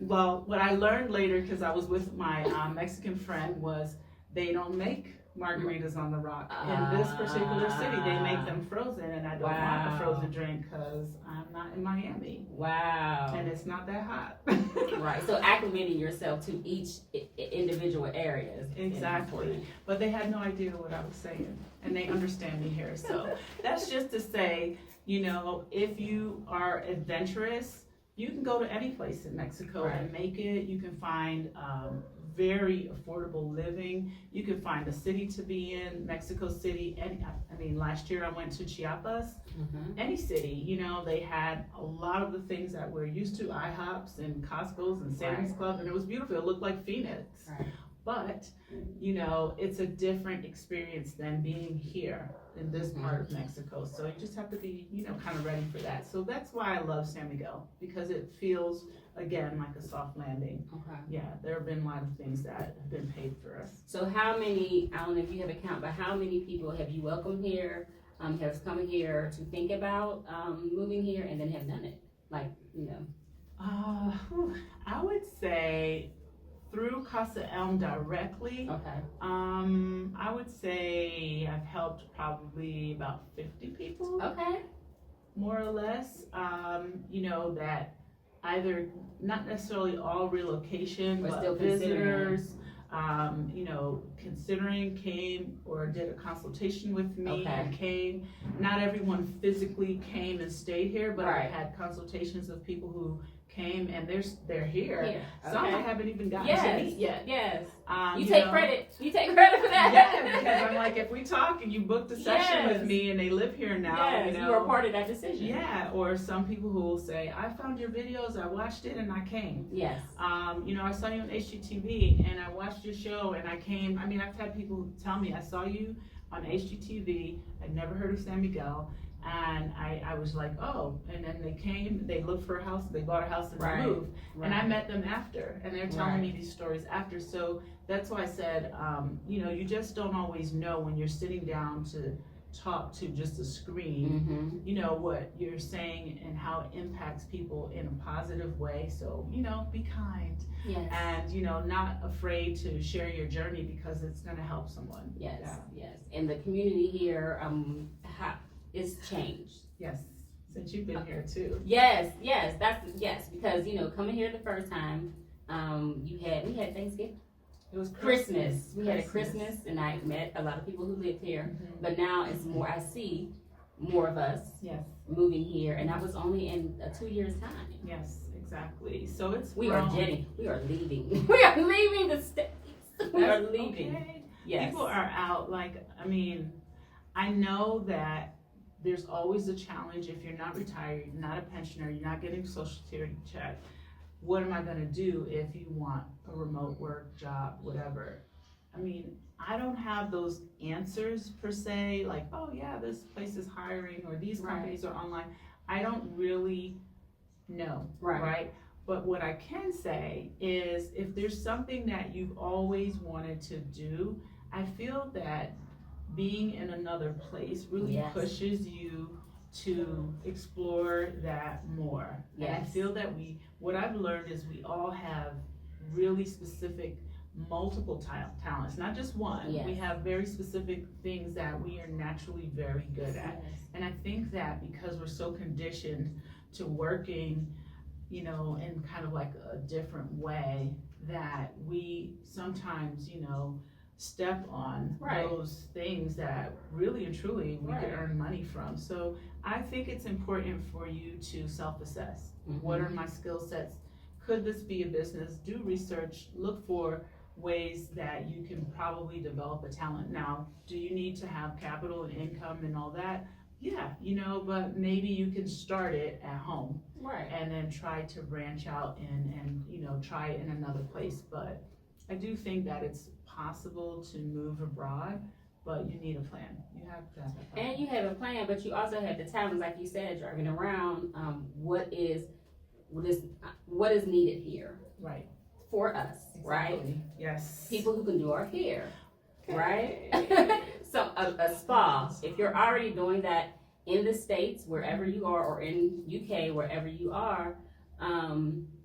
well, what I learned later, because I was with my Mexican friend, was they don't make margaritas on the rock in this particular city. They make them frozen, and I don't want a frozen drink because I'm not in Miami. And it's not that hot. So acclimating yourself to each individual areas. Exactly. But they had no idea what I was saying, and they understand me here. So that's just to say, if you are adventurous, you can go to any place in Mexico and make it. You can find very affordable living. You can find a city to be in, Mexico City. Last year I went to Chiapas. Any city, they had a lot of the things that we're used to, IHOPs and Costco's and Sam's Club, and it was beautiful. It looked like Phoenix. But, it's a different experience than being here in this part of Mexico. So you just have to be, kind of ready for that. So that's why I love San Miguel, because it feels, again, like a soft landing. Yeah, there have been a lot of things that have been paid for us. So how many, I don't know if you have a count, but how many people have you welcomed here, have come here to think about moving here and then have done it? I would say through CasaElm directly, I would say I've helped probably about 50 people. More or less, that either, not necessarily all relocation, but still visitors, considering came or did a consultation with me and came. Not everyone physically came and stayed here, but I had consultations with people who came and they're here. Here. Some Okay. I haven't even gotten Yes. to meet yet. Yes. You You take know, credit. You take credit for that. Yeah, because I'm like, if we talk and you booked a session Yes. with me and they live here now, Yes, you know. you are part of that decision. Yeah, or some people who will say, I found your videos, I watched it and I came. Yes. You know, I saw you on HGTV and I watched your show and I came. I mean, I've had people tell me, I saw you on HGTV, I'd never heard of San Miguel, and I was like, oh, and then they came, they looked for a house, they bought a house and Right. they moved. Right. And I met them after, and they're telling Right. me these stories after. So that's why I said, you know, you just don't always know when you're sitting down to talk to just a screen, Mm-hmm. you know, what you're saying and how it impacts people in a positive way. So, you know, be kind Yes. and, you know, not afraid to share your journey because it's going to help someone. Yes. Yeah. Yes. And the community here, is changed. Yes. Since you've been here too. Yes. Yes. Yes. Because you know, coming here the first time, we had Thanksgiving. It was Christmas. We had a Christmas, and I met a lot of people who lived here. Mhm. But now it's more. I see more of us Yes. moving here, and that was only in 2 years' time. Yes, exactly. So it's We grown. are jetting. We are leaving. We are leaving the states. We are That's leaving. okay. Yes. People are out, like, I mean, I know that there's always a challenge if you're not retired, you're not a pensioner, you're not getting a social security check. What am I gonna do if you want a remote work job, whatever? I mean, I don't have those answers per se, like, oh yeah, this place is hiring or these Right. companies are online. I don't really know, right? But what I can say is if there's something that you've always wanted to do, I feel that being in another place really Yes. pushes you to explore that more. And I Yes. feel that what I've learned is we all have really specific multiple talents, not just one. Yes. We have very specific things that we are naturally very good at. Yes. And I think that because we're so conditioned to working, you know, in kind of like a different way, that we sometimes, you know, step on Right. those things that really and truly we Right. could earn money from. So I think it's important for you to self-assess. Mhm. What are my skill sets? Could this be a business? Do research, look for ways that you can probably develop a talent. Now, do you need to have capital and income and all that? Yeah, you know, but maybe you can start it at home Right. and then try to branch out and you know, try it in another place. But I do think that it's possible to move abroad, but you need a plan. You have to have a plan. And you have a plan, but you also have the talents, like you said, driving around. What is needed here Right. for us, right? Exactly. Yes. People who can do our hair, Okay. right? So a spa. If you're already doing that in the States, wherever you are, or in UK, wherever you are,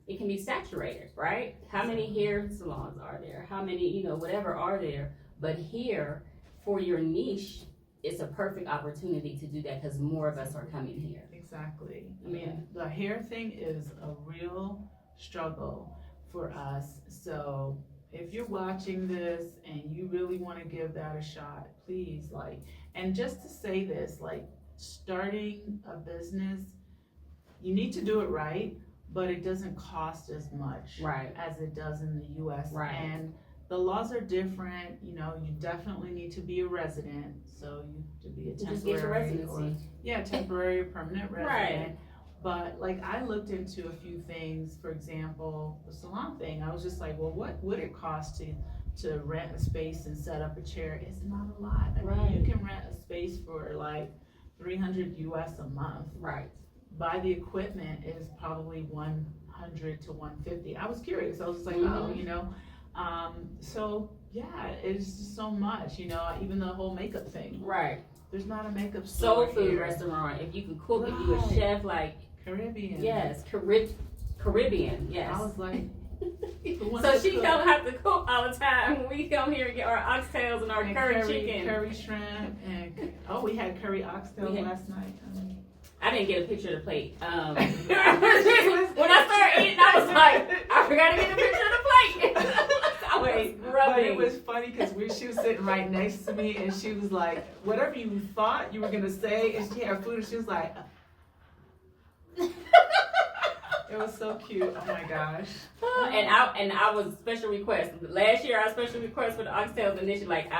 it can be saturated, right? How many hair salons are there? How many, you know, whatever are there? But here, for your niche, it's a perfect opportunity to do that because more of us are coming here. Exactly. I Yeah. mean, the hair thing is a real struggle for us. So if you're watching this and you really want to give that a shot, please, like, and just to say this, like, starting a business, you need to do it right, but it doesn't cost as much Right. as it does in the US. Right. And the laws are different, you know, you definitely need to be a resident, so you have to be a You just get your temporary or, residency. yeah, temporary or permanent resident. Right. But like I looked into a few things, for example, the salon thing, I was just like, well, what would it cost to rent a space and set up a chair? It's not a lot. I Right. mean, you can rent a space for like $300 US a month. Right. Buy the equipment is probably $100 to $150. I was curious. I was just like, Mhm. oh, you know. So yeah, it's just so much, you know. Even the whole makeup thing. Right. There's not a makeup Soul store food here. restaurant. If you can cook, if you a Right. chef, like Caribbean. yes, Caribbean. Yes. I was like, who wants So to she cook? don't have to cook all the time. We come here and get our oxtails and our And curry chicken. curry shrimp, and we had curry oxtail We had- last night. I didn't get a picture of the plate. When I started eating, I was like, I forgot to get a picture of the plate. I was But rubbing. it was funny because she was sitting right next to me, and she was like, whatever you thought you were gonna say, and she had food, and she was like, It was so cute. Oh my gosh. And I was special request. Last year I was special request for the oxtails initially. Like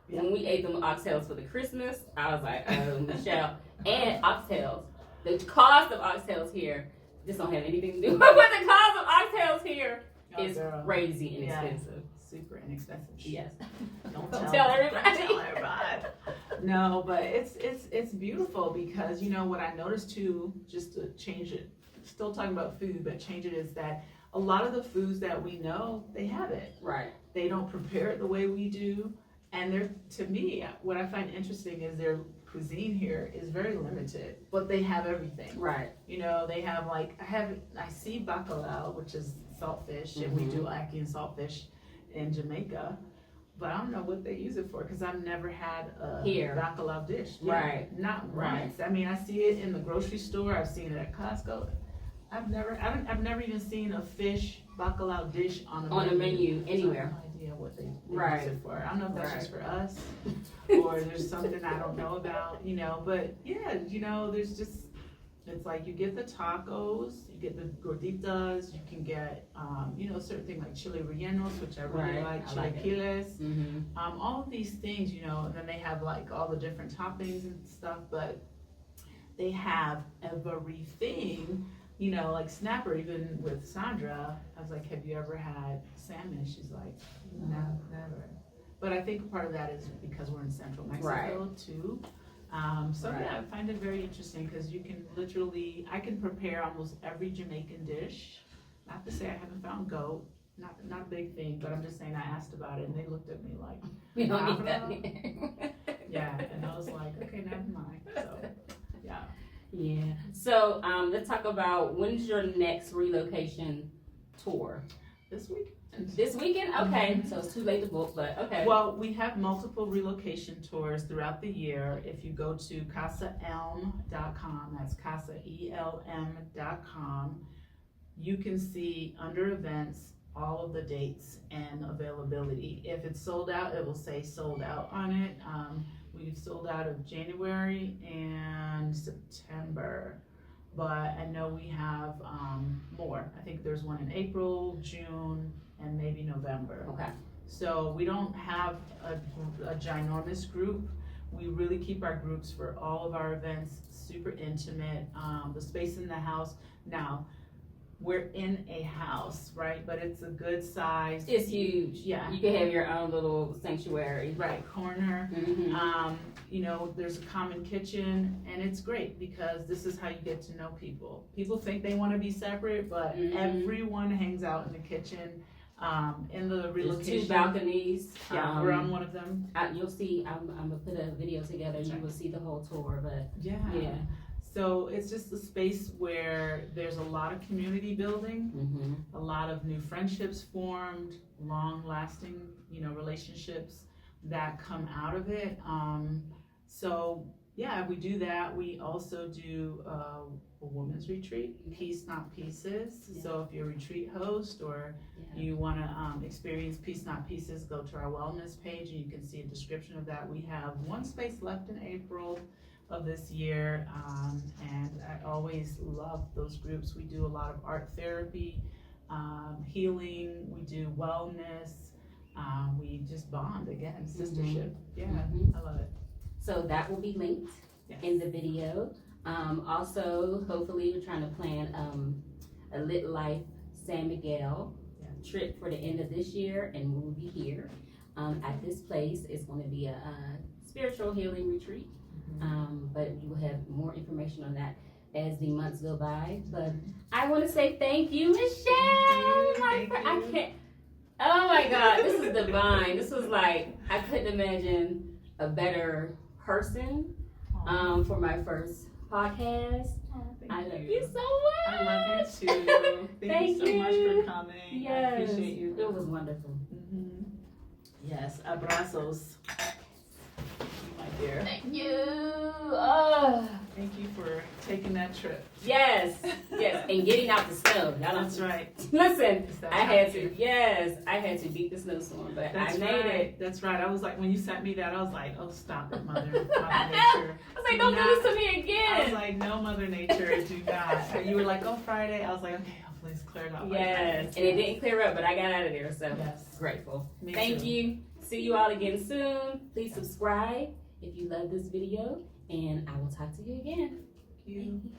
when we ate them oxtails for the Christmas, I was like, oh, Michelle. And oxtails. The cost of oxtails here, this don't have anything to do with the cost of oxtails here is crazy inexpensive. Super inexpensive. Yes. Don't tell everybody. Don't tell everybody. No, but it's beautiful because what I noticed too, just to change it, still talking about food, but change it, is that a lot of the foods that we know, they have it. Right. They don't prepare it the way we do. And to me, what I find interesting is their cuisine here is very limited, but they have everything. Right. They have I see bacalao, which is saltfish, and we do ackee and saltfish in Jamaica, but I don't know what they use it for because I've never had a bacalao dish. Right. Not once. I mean, I see it in the grocery store. I've seen it at Costco. I've never even seen a fish bacalao dish on a menu anywhere. I have no idea what they use it for. I don't know if that's just for us or there's something I don't know about, but yeah, there's just, it's like you get the tacos, you get the gorditas, you can get, certain things like chile rellenos, which I really like, chilaquiles, all of these things, and then they have like all the different toppings and stuff, but they have everything, like snapper. Even with Sandra, I was like, have you ever had salmon? She's like, no, never. But I think part of that is because we're in central Mexico too. Yeah, I find it very interesting because you can I can prepare almost every Jamaican dish. Not to say I haven't found goat, not a big thing, but I'm just saying I asked about it and they looked at me like, we don't need that. Yeah, and I was like, okay, never mind. So, yeah. Yeah. So let's talk about, when's your next relocation tour? This week. This weekend? Okay, so it's too late to book, but okay. Well, we have multiple relocation tours throughout the year. If you go to CasaElm.com, that's CasaElm.com, you can see under events all of the dates and availability. If it's sold out, it will say sold out on it. We've sold out of January and September, but I know we have more. I think there's one in April, June, and maybe November. Okay. So we don't have a ginormous group. We really keep our groups for all of our events super intimate. The space in the house, now we're in a house, right? But it's a good size. It's huge. Yeah. You can have your own little sanctuary. Right, corner. There's a common kitchen, and it's great because this is how you get to know people. People think they want to be separate, but everyone hangs out in the kitchen. In the relocation. There's 2 balconies. Yeah, we're on one of them. You'll see, I'm gonna put a video together and you will see the whole tour, but yeah. So it's just a space where there's a lot of community building, a lot of new friendships formed, long-lasting, relationships that come out of it. So yeah, we do that. We also do a women's retreat, Peace Not Pieces. Yeah. So if you're a retreat host or you want to experience Peace Not Pieces, go to our wellness page and you can see a description of that. We have one space left in April of this year, and I always love those groups. We do a lot of art therapy, healing, we do wellness, we just bond again, sistership. Yeah, I love it. So that will be linked in the video. Also, hopefully we're trying to plan a Lit Life San Miguel trip for the end of this year, and we'll be here at this place. It's going to be a spiritual healing retreat, but you will have more information on that as the months go by. But I want to say thank you, Michelle. Thank you. I can't. Oh my God, this is divine. This was like, I couldn't imagine a better person for my first podcast. I love you so much. I love you too. Thank you so much for coming. Yes. I appreciate you. It was wonderful. Yes, abrazos. My dear. Thank you. Oh. Thank you for taking that trip. Yes. yes, and getting out the snow. Y'all don't That's right. listen. It's that I had time of to, year. yes, I had to beat the snowstorm, but That's I made right. it. That's right. I was like, when you sent me that, I was like, oh, stop it, Mother Nature. I was like, don't do this to me I was again. like, no, Mother Nature, do not. And you were like, oh, Friday. I was like, okay, hopefully it's cleared up. by Yes, Friday. and it didn't clear up, but I got out of there, so Yes. grateful. Me Thank too. you. See you all again soon. Please subscribe if you love this video, and I will talk to you again. Thank you. Thank you.